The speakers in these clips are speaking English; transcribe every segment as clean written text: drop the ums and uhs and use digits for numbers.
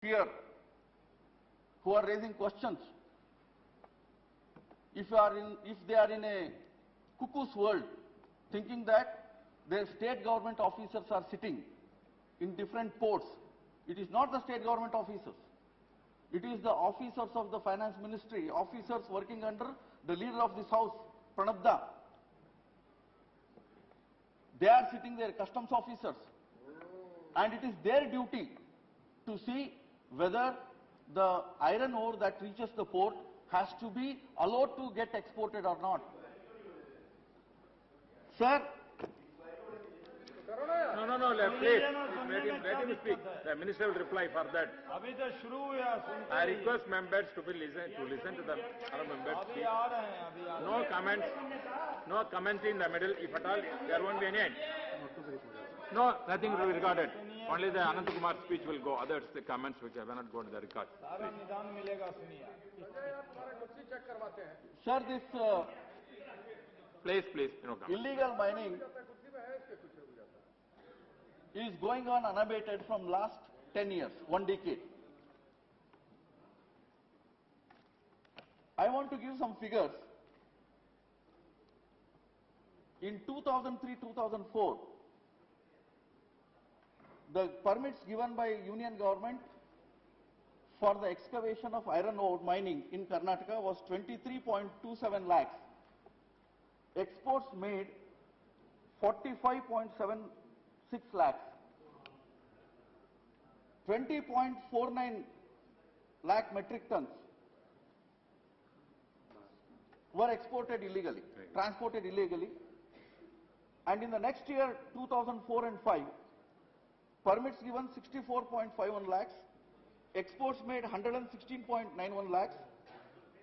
here who are raising questions, if they are in a cuckoo's world, thinking that their state government officers are sitting in different ports, it is not the state government officers. It is the officers of the finance ministry, officers working under the leader of this house, Pranab Da. They are sitting there, customs officers. And it is their duty to see whether the iron ore that reaches the port has to be allowed to get exported or not. Sir, No, please, let him speak. The minister will reply for that. I request members to listen to the other members speak. No comments in the middle. If at all, there won't be any end. No, nothing will be recorded. Only the Anant Kumar speech will go. Others, the comments which have not gone to the record. sir, this Please, no comments. illegal mining is going on unabated from last 10 years, 1 decade. I want to give some figures. In 2003-2004, the permits given by Union government for the excavation of iron ore mining in Karnataka was 23.27 lakhs. Exports made 45.76 lakhs. 20.49 lakh metric tons were exported illegally, transported illegally. And in the next year, 2004 and 5, permits given 64.51 lakhs, exports made 116.91 lakhs,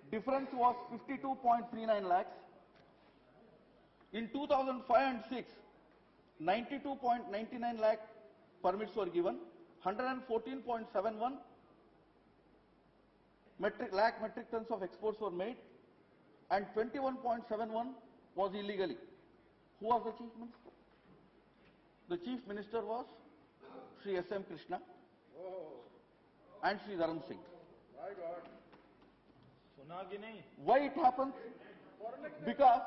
difference was 52.39 lakhs. In 2005 and 6, 92.99 lakh permits were given, 114.71 lakh metric tons of exports were made, and 21.71 was illegally. Who was the chief minister? The chief minister was Sri S.M. Krishna and Sri Dharam Singh. Why it happens? Because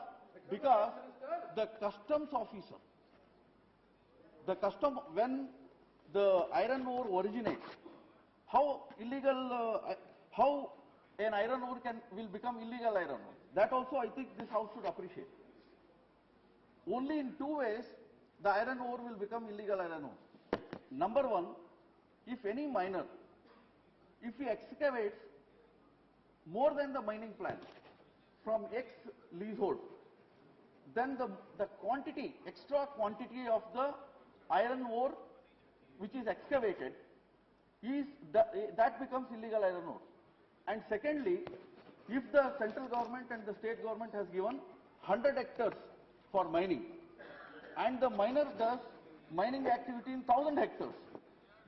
the customs officer, when the iron ore originates, how an iron ore will become illegal iron ore? That also I think this house should appreciate. Only in two ways the iron ore will become illegal iron ore. Number one, if any miner, if he excavates more than the mining plan from X leasehold, then the quantity, extra quantity of the iron ore which is excavated that becomes illegal iron ore. And secondly, if the central government and the state government has given 100 hectares for mining, and the miner does mining activity in 1000 hectares,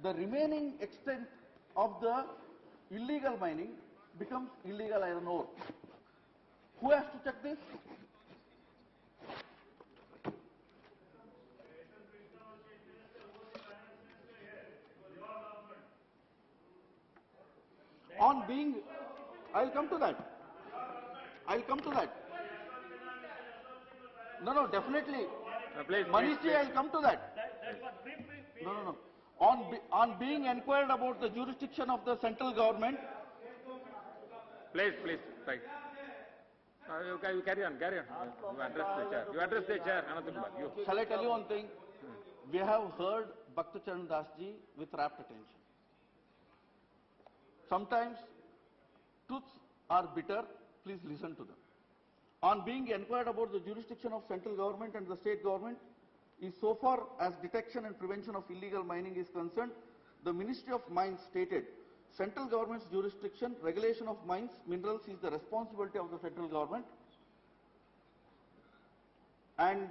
the remaining extent of the illegal mining becomes illegal iron ore. Who has to check this? On being, I'll come to that. No, definitely. Manishji, I'll come to that. No. On being inquired about the jurisdiction of the central government. Please, right. You carry on. You address the chair. Shall I tell you one thing? We have heard Bhakta Charan Das ji with rapt attention. Sometimes truths are bitter, please listen to them. On being inquired about the jurisdiction of central government and the state government, is so far as detection and prevention of illegal mining is concerned, the Ministry of Mines stated, central government's jurisdiction, regulation of mines, minerals is the responsibility of the central government, and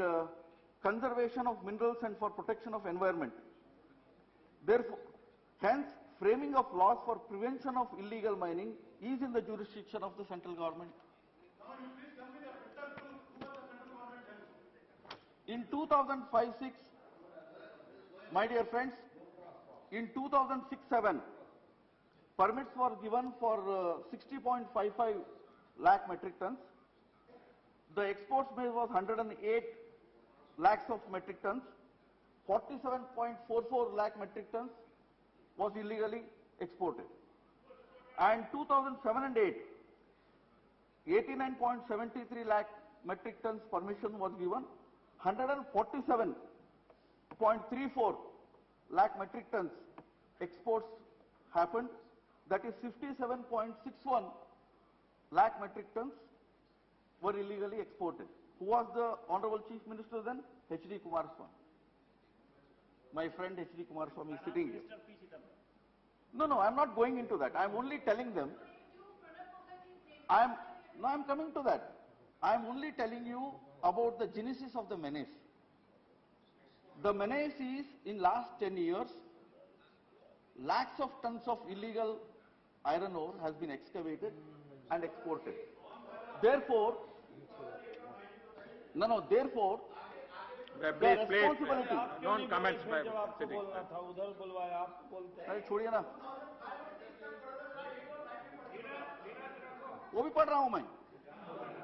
conservation of minerals and for protection of environment. Therefore, hence, framing of laws for prevention of illegal mining is in the jurisdiction of the central government. In 2005-06, my dear friends, in 2006-07, Permits were given for 60.55 lakh metric tons. The exports made was 108 lakhs of metric tons. 47.44 lakh metric tons was illegally exported. And 2007 and 8, 89.73 lakh metric tons permission was given. 147.34 lakh metric tons exports happened. That is 57.61 lakh metric tons were illegally exported. Who was the Honorable Chief Minister then? H.D. Kumaraswamy. My friend H.D. Kumaraswamy is sitting here. No, I'm not going into that. I'm only telling them. I'm coming to that. I'm only telling you about the genesis of the menace. The menace is, in last 10 years, lakhs of tons of illegal iron ore has been excavated and exported. Therefore, therefore, the responsibility. Don't comments by sitting. अरे छोड़िए ना, वो भी पढ़ रहा हूँ मैं.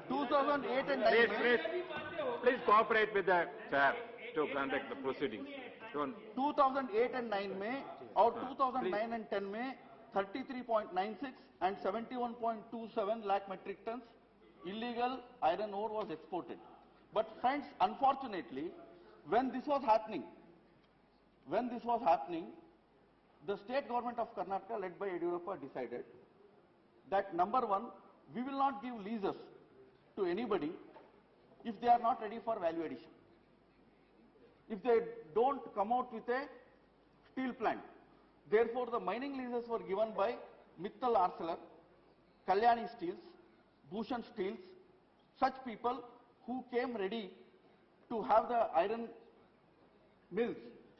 2008 and 9 में. Please cooperate with the chair to conduct the proceedings. 2008 and 9 में और 2009 and 10 में 33.96 and 71.27 lakh metric tons illegal iron ore was exported. But friends, unfortunately, when this was happening, the state government of Karnataka, led by Yediyurappa, decided that number one, we will not give leases to anybody if they are not ready for value addition. If they don't come out with a steel plant. Therefore, the mining leases were given by Mittal Arcelor, Kalyani Steels, Bhushan Steels, such people who came ready to have the iron mills,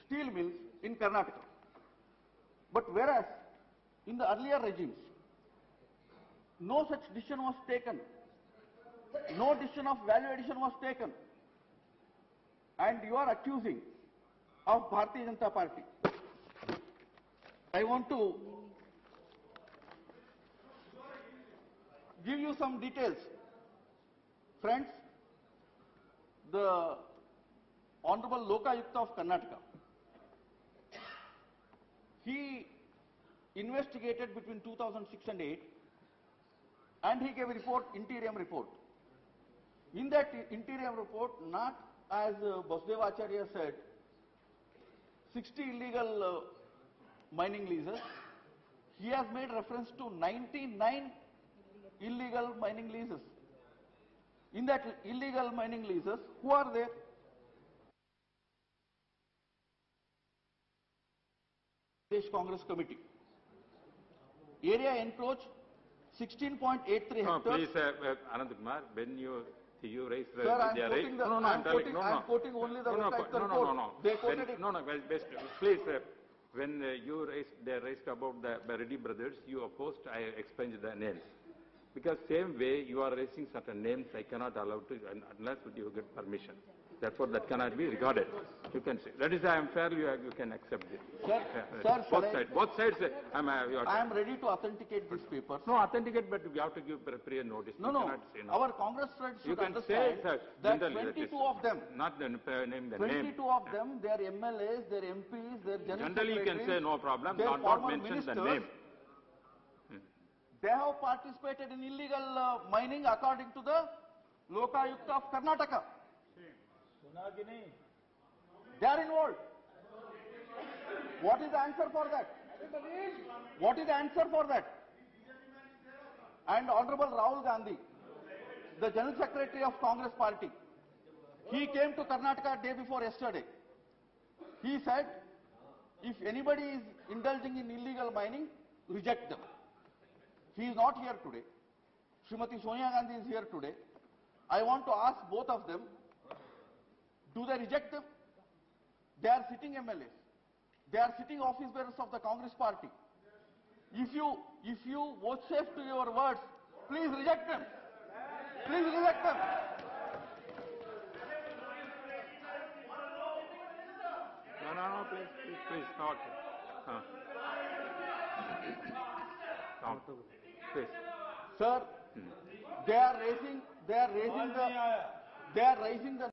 steel mills in Karnataka. But whereas in the earlier regimes, no such decision was taken, no decision of value addition was taken, and you are accusing of Bharatiya Janata Party. I want to give you some details. Friends, the Honorable Lokayukta of Karnataka, he investigated between 2006 and 8, and he gave a report, interim report. In that interim report, not as Basudeva Acharya said, 60 illegal mining leases, he has made reference to 99 illegal mining leases. In that illegal mining leases, who are there? Pradesh Congress Committee. Area encroached 16.83 hectares. No, please, Anand Kumar, when you raise the... Sir, I'm quoting only the report. They quoted it. Best, please, when they raised about the Reddy brothers, you opposed, I explained the names. Because same way you are raising certain names, I cannot allow to, unless you get permission. Therefore, that cannot be regarded. You can say. That is, I am fair, you can accept it. Sir, both sides, I am ready to authenticate this paper. No, authenticate, but you have to give prior notice. No. Our Congress friends should understand that 22 of them, not the name the 22 of them, they are MLAs, they are MPs, they are generally you can say no problem, not mention the name. They have participated in illegal mining according to the Lokayukta of Karnataka. They are involved. What is the answer for that? What is the answer for that? And Honorable Rahul Gandhi, the General Secretary of Congress Party, he came to Karnataka day before yesterday. He said, if anybody is indulging in illegal mining, reject them. He is not here today. Srimati Sonia Gandhi is here today. I want to ask both of them, do they reject them? They are sitting MLAs. They are sitting office bearers of the Congress Party. If you vouchsafe to your words, please reject them. Please reject them. No, please, no. Okay. Please. Sir, they are raising the